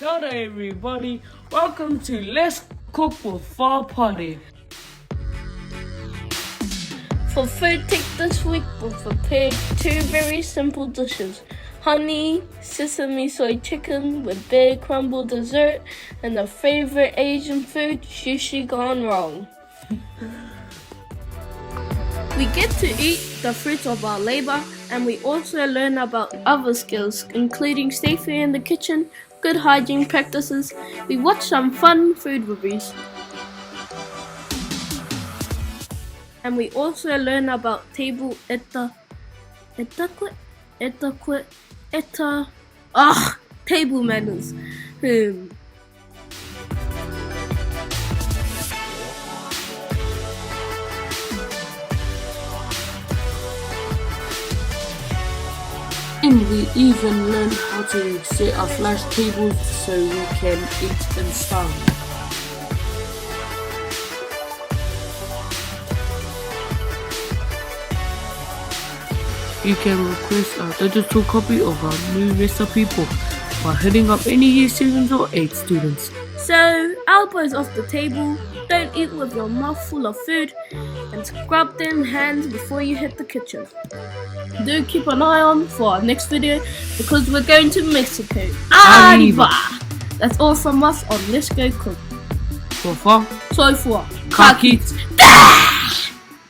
Hello everybody, welcome to Let's Cook with Far Party. For food tip this week, we prepared two very simple dishes. Honey sesame soy chicken with big crumble dessert, and a favorite Asian food, sushi gone wrong. We get to eat the fruits of our labor, and we also learn about other skills, including safety in the kitchen, good hygiene practices. We watch some fun food reviews. And we also learn about table table manners. And we even learn how to set our flash tables so we can eat in style. You can request a digital copy of our new recipe book by hitting up any Year 7 or 8 students. So, elbows off the table, don't eat with your mouth full of food, and scrub them hands before you hit the kitchen. Do keep an eye on for our next video because we're going to Mexico. Arriba! That's all from us on Let's Go Cook. So far, So far, kakit.